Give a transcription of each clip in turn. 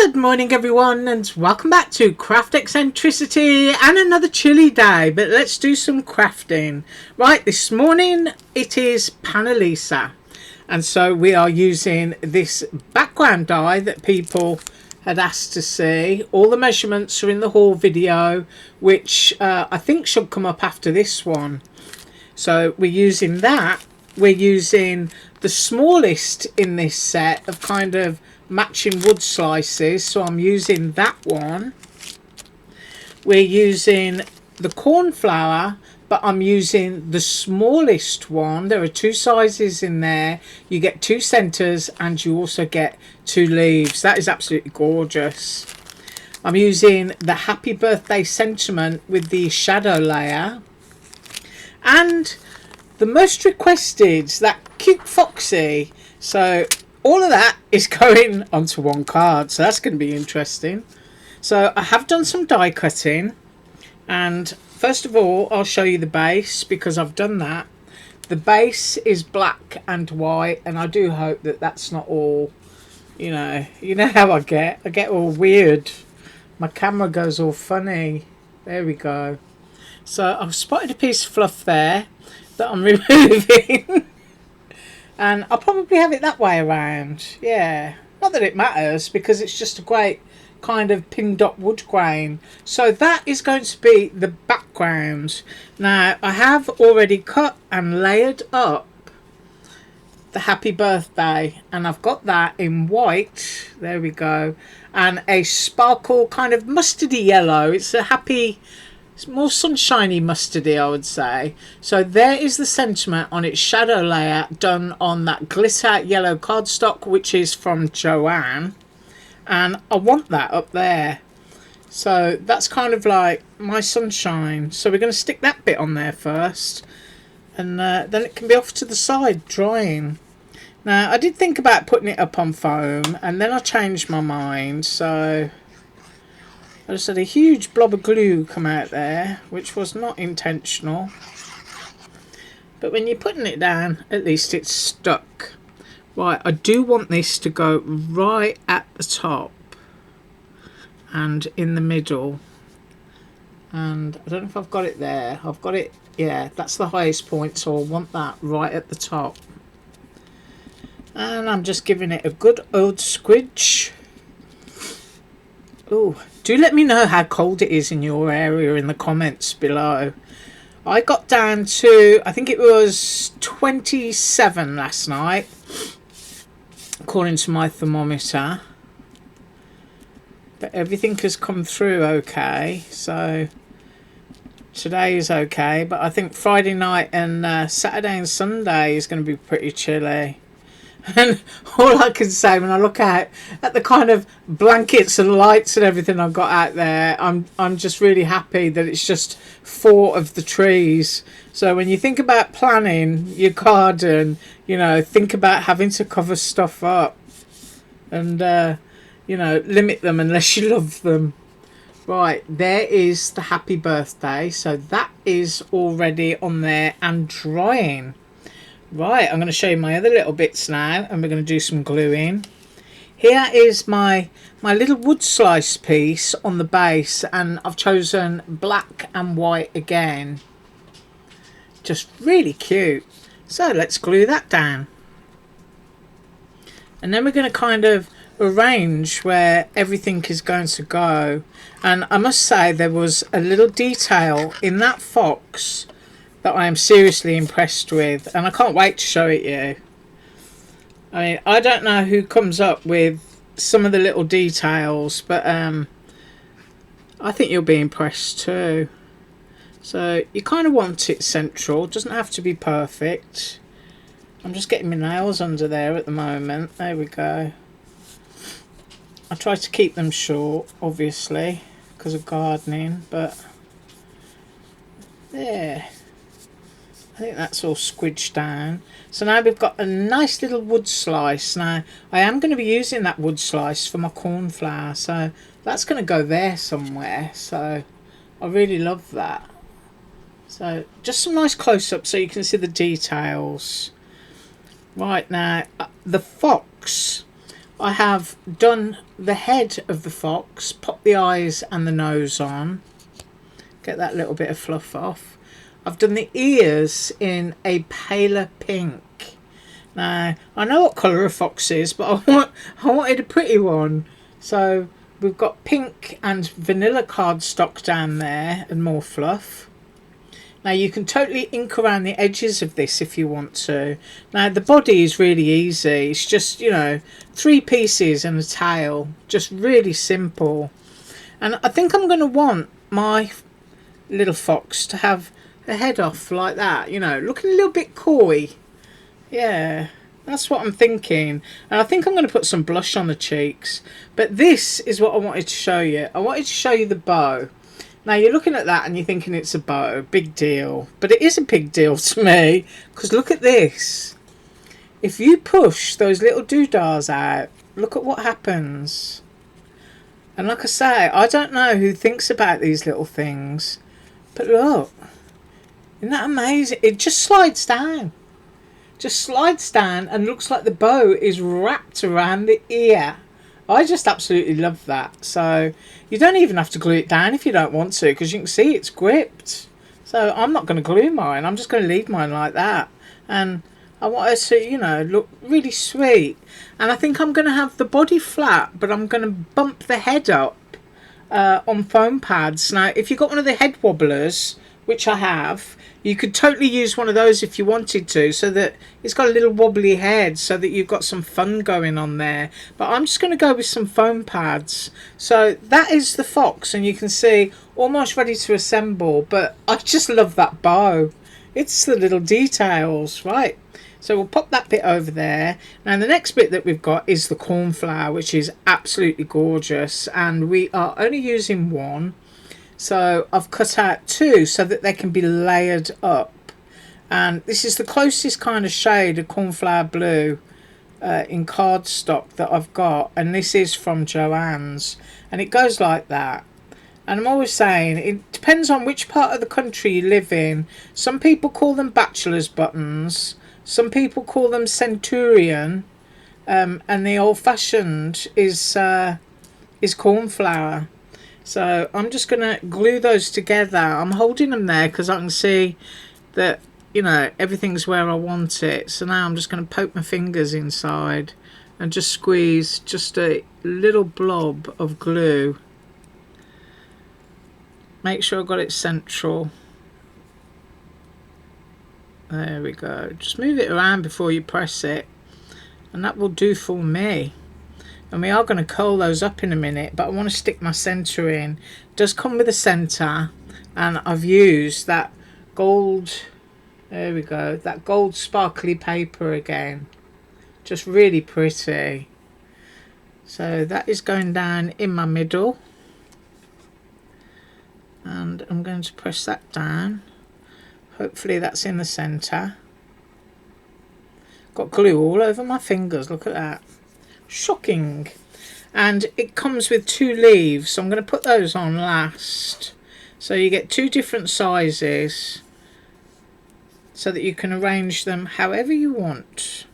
Good morning everyone, and welcome back to Craft Eccentricity and another chilly day, but let's do some crafting. Right, this morning it is Panalisa, and so we are using this background die that people had asked to see. All the measurements are in the haul video, which I think should come up after this one. So we're using that. We're using the smallest in this set of kind of matching wood slices, so I'm using that one. We're using the corn flour, but I'm using the smallest one. There are two sizes in there. You get two centers and you also get two leaves. That is absolutely gorgeous. I'm using the happy birthday sentiment with the shadow layer, and the most requested, that cute foxy. So all of that is going onto one card, so that's going to be interesting. So I have done some die cutting, and first of all I'll show you the base, because I've done that. The base is black and white, and I do hope that that's not all, you know how I get all weird. My camera goes all funny. There we go. So I've spotted a piece of fluff there that I'm removing. And I'll probably have it that way around. Yeah, not that it matters, because it's just a great kind of pinned up wood grain. So that is going to be the background. Now I have already cut and layered up the happy birthday, and I've got that in white, there we go, and a sparkle kind of mustardy yellow. It's a happy, it's more sunshiny mustardy, I would say. So there is the sentiment on its shadow layer, done on that glitter yellow cardstock, which is from Joanne, and I want that up there. So that's kind of like my sunshine. So we're going to stick that bit on there first, and then it can be off to the side drying. Now I did think about putting it up on foam, and then I changed my mind. So I just had a huge blob of glue come out there, which was not intentional. But when you're putting it down, at least it's stuck. Right, I do want this to go right at the top and in the middle. And I don't know if I've got it there. I've got it, yeah, that's the highest point, so I want that right at the top. And I'm just giving it a good old squidge. Oh, do let me know how cold it is in your area in the comments below. I got down to, I think it was 27 last night, according to my thermometer. But everything has come through okay, so today is okay. But I think Friday night and Saturday and Sunday is going to be pretty chilly. And all I can say when I look out at the kind of blankets and lights and everything I've got out there, I'm just really happy that it's just 4 of the trees. So when you think about planning your garden, you know, think about having to cover stuff up and you know, limit them unless you love them. Right, there is the happy birthday, so that is already on there and drying. Right, I'm going to show you my other little bits now, and we're going to do some gluing. Here is my little wood slice piece on the base, and I've chosen black and white again. Just really cute. So let's glue that down. And then we're going to kind of arrange where everything is going to go. And I must say, there was a little detail in that fox that I am seriously impressed with, and I can't wait to show it you. I mean, I don't know who comes up with some of the little details, but I think you'll be impressed too. So you kind of want it central, it doesn't have to be perfect. I'm just getting my nails under there at the moment. There we go. I try to keep them short, obviously, because of gardening, but there. I think that's all squidged down. So now we've got a nice little wood slice. Now I am going to be using that wood slice for my corn flour, so that's going to go there somewhere. So I really love that. So just some nice close-ups so you can see the details. Right, now the fox, I have done the head of the fox, pop the eyes and the nose on, get that little bit of fluff off. I've done the ears in a paler pink. Now, I know what colour a fox is, but I wanted a pretty one. So we've got pink and vanilla cardstock down there and more fluff. Now you can totally ink around the edges of this if you want to. Now the body is really easy. It's just, you know, 3 pieces and a tail. Just really simple. And I think I'm going to want my little fox to have the head off like that, you know, looking a little bit coy. Yeah, that's what I'm thinking. And I think I'm going to put some blush on the cheeks. But this is what I wanted to show you. I wanted to show you the bow. Now you're looking at that and you're thinking it's a bow, big deal. But it is a big deal to me, because look at this. If you push those little doodahs out, look at what happens. And like I say, I don't know who thinks about these little things, but look, isn't that amazing? It just slides down. Just slides down and looks like the bow is wrapped around the ear. I just absolutely love that. So you don't even have to glue it down if you don't want to, because you can see it's gripped. So I'm not going to glue mine. I'm just going to leave mine like that. And I want her to, you know, look really sweet. And I think I'm going to have the body flat, but I'm going to bump the head up on foam pads. Now, if you've got one of the head wobblers, which I have, you could totally use one of those if you wanted to, so that it's got a little wobbly head, so that you've got some fun going on there. But I'm just going to go with some foam pads. So that is the fox, and you can see almost ready to assemble. But I just love that bow. It's the little details, right? So we'll pop that bit over there. Now the next bit that we've got is the cornflower, which is absolutely gorgeous, and we are only using one. So I've cut out 2 so that they can be layered up. And this is the closest kind of shade of cornflower blue in cardstock that I've got. And this is from Joann's. And it goes like that. And I'm always saying, it depends on which part of the country you live in. Some people call them bachelor's buttons. Some people call them centurion. And the old-fashioned is cornflower. So I'm just going to glue those together. I'm holding them there because I can see that, you know, everything's where I want it. So now I'm just going to poke my fingers inside and just squeeze just a little blob of glue. Make sure I've got it central. There we go. Just move it around before you press it. And that will do for me. And we are going to curl those up in a minute, but I want to stick my centre in. It does come with a centre, and I've used that gold, there we go, that gold sparkly paper again. Just really pretty. So that is going down in my middle. And I'm going to press that down. Hopefully that's in the centre. Got glue all over my fingers, look at that. Shocking. And it comes with 2 leaves, so I'm going to put those on last. So you get 2 different sizes so that you can arrange them however you want.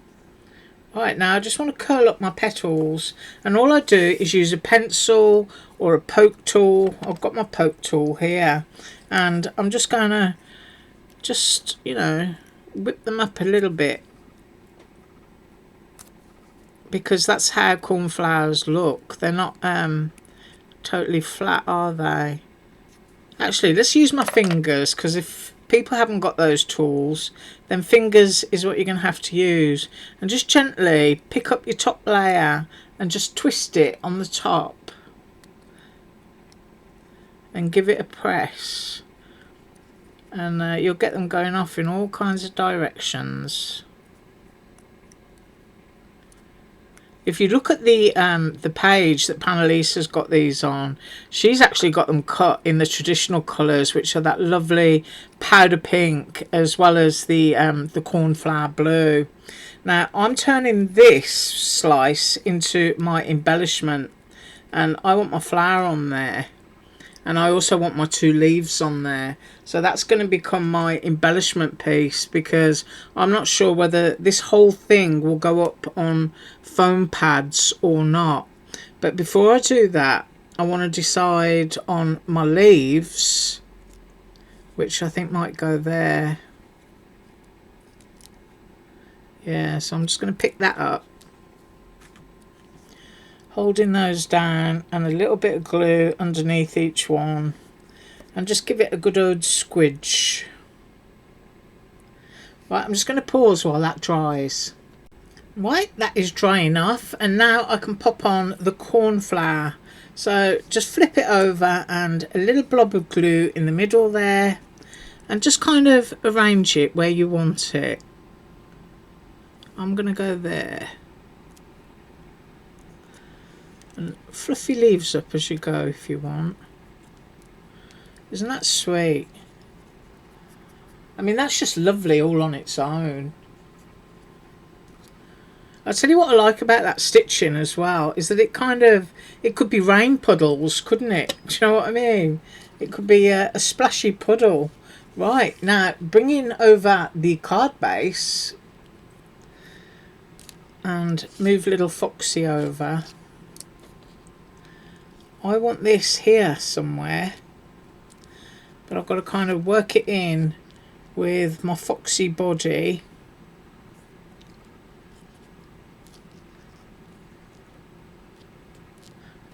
Right, now I just want to curl up my petals, and all I do is use a pencil or a poke tool. I've got my poke tool here, and I'm just going to you know, whip them up a little bit, because that's how cornflowers look. They're not totally flat, are they? Actually, let's use my fingers, because if people haven't got those tools, then fingers is what you're going to have to use. And just gently pick up your top layer and just twist it on the top and give it a press, and you'll get them going off in all kinds of directions. If you look at the page that Panalisa's got these on, she's actually got them cut in the traditional colours, which are that lovely powder pink as well as the cornflower blue. Now I'm turning this slice into my embellishment, and I want my flower on there. and I also want my 2 leaves on there. So that's going to become my embellishment piece, because I'm not sure whether this whole thing will go up on foam pads or not. But before I do that, I want to decide on my leaves, which I think might go there. Yeah, so I'm just going to pick that up, holding those down, and a little bit of glue underneath each one, and just give it a good old squidge. Right, I'm just going to pause while that dries. Right, that is dry enough, and now I can pop on the corn flour. So just flip it over and a little blob of glue in the middle there, and just kind of arrange it where you want it. I'm going to go there. And fluff your leaves up as you go if you want. Isn't that sweet? I mean, that's just lovely all on its own. I'll tell you what I like about that stitching as well, is that it could be rain puddles, couldn't it? Do you know what I mean? It could be a splashy puddle. Right, now bringing over the card base and move little Foxy over. I want this here somewhere, but I've got to kind of work it in with my Foxy body.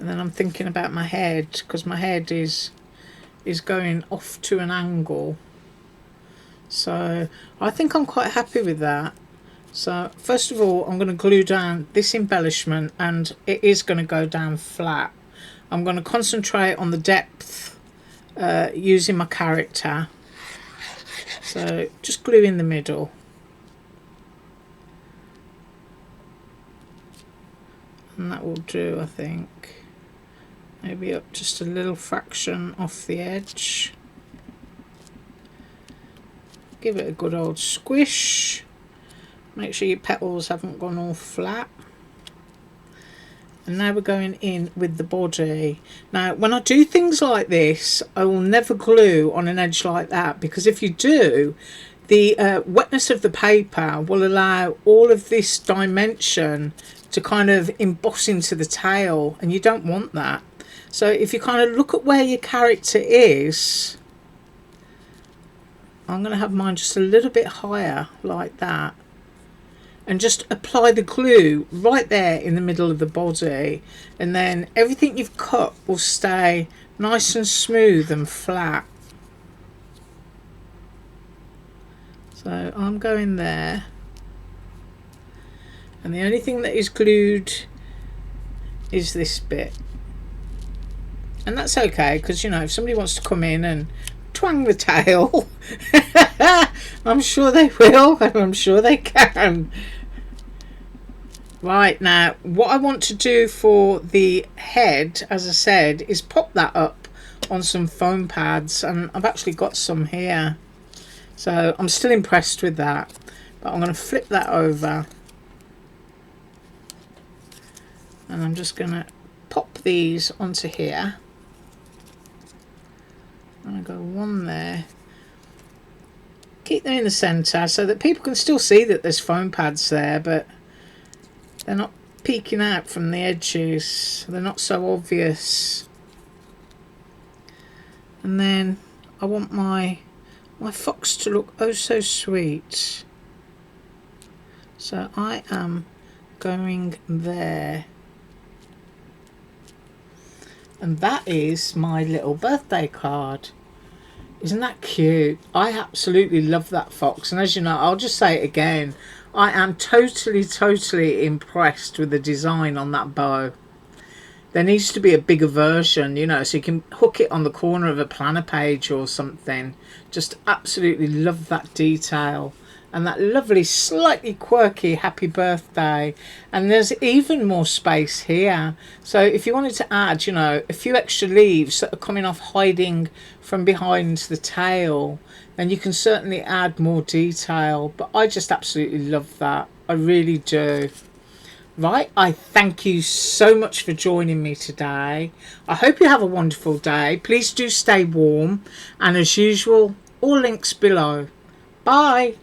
And then I'm thinking about my head, because my head is going off to an angle. So I think I'm quite happy with that. So first of all, I'm going to glue down this embellishment, and it is going to go down flat. I'm going to concentrate on the depth using my character. So just glue in the middle. And that will do, I think. Maybe up just a little fraction off the edge. Give it a good old squish. Make sure your petals haven't gone all flat. And now we're going in with the body. Now when I do things like this, I will never glue on an edge like that, because if you do, the wetness of the paper will allow all of this dimension to kind of emboss into the tail, and you don't want that. So if you kind of look at where your character is, I'm going to have mine just a little bit higher like that, and just apply the glue right there in the middle of the body, and then everything you've cut will stay nice and smooth and flat. So I'm going there, and the only thing that is glued is this bit. And that's okay, because, you know, if somebody wants to come in and twang the tail, I'm sure they will, and I'm sure they can. Right, now what I want to do for the head, as I said, is pop that up on some foam pads, and I've actually got some here. So I'm still impressed with that, but I'm going to flip that over, and I'm just going to pop these onto here. I'm going to go one there. Keep them in the centre so that people can still see that there's foam pads there, but they're not peeking out from the edges. They're not so obvious. And then I want my fox to look oh so sweet. So I am going there. And that is my little birthday card. Isn't that cute? I absolutely love that fox. And as you know, I'll just say it again, I am totally impressed with the design on that bow. There needs to be a bigger version, you know, so you can hook it on the corner of a planner page or something. Just absolutely love that detail. And that lovely, slightly quirky happy birthday. And there's even more space here. So if you wanted to add, you know, a few extra leaves that are coming off hiding from behind the tail, then you can certainly add more detail. But I just absolutely love that. I really do. Right, I thank you so much for joining me today. I hope you have a wonderful day. Please do stay warm, and as usual, all links below. Bye.